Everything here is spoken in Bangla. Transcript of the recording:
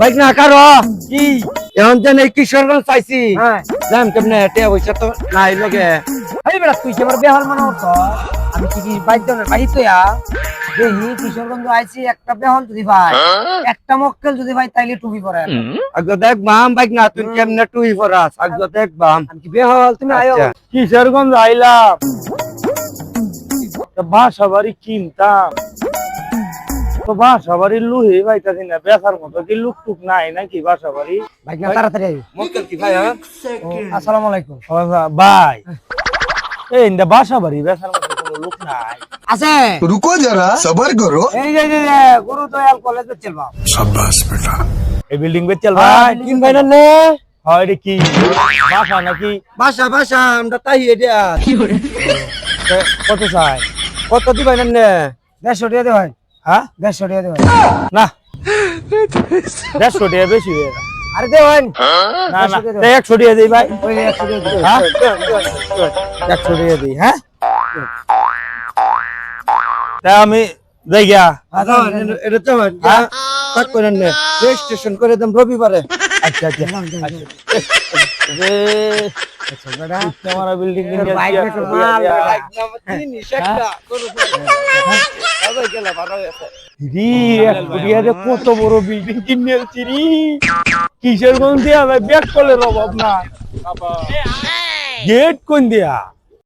বাইক না কারো কি এখন যে এই কিশোরগঞ্জ চাইছি হ্যাঁ জান কেমনে টিয়া পয়সা তো নাই লগে এই বেটা তুই কি আমার বেহাল মনে হতো আমি কি বাইক দেব ভাই তো দেখি কিশোরগঞ্জ আইছি একটা বেহাল যদি ভাই একটা মক্কেল যদি ভাই তাইলে টুপি পরে আগে দেখ বাম বাইক না তুই কেমনে টুই ফরাস আগে দেখ বাম আমি কি বেহাল তুমি আয়ো আচ্ছা। কিশোরগঞ্জ আইলাম বাসা বাড়ি কিনতাম তো বাসা বাড়ির লুহে পাইতাছি না বেচার মতো কি লুক টুক নাই নাকি বাসা বাড়ি বাইক না তাড়াতাড়ি আইও মক্কেল কি ভাই হ্যাঁ আসসালামু আলাইকুম ভাই এই ইন্দা বাসা বাড়ি বেচার মতো কোনো লুক নাই আছে रुको जरा सबर करो এই যে গুরু দয়াল কলেজে চলবা शाबाश बेटा এই বিল্ডিং বে চল ভাই কিন ভাই না নে হয় রে কি বাসা নাকি বাসা বাসা আমরা তাই এটা কত চাই কত দিবাই না নে 150 টাকা দে ভাই হ্যাঁ 150 টাকা দে ভাই না 150 টাকা বেশি হয়ে গেল। আরে দে ভাই না না 100 টাকা দেই ভাই ওই 100 টাকা দে হ্যাঁ 100 টাকা দেই হ্যাঁ তা আমি যাই গিয়া এটা তো তাক করে নে রেজিস্ট্রেশন করে দেন রবিবারে আচ্ছা আচ্ছা রে তোমার বিল্ডিং বাইক দেখো মাল কত বড় বিল্ডিং কিনেছি রে কিশোরগঞ্জ দিয়া ব্যাক কলের অভাব না গেট কোন দিয়া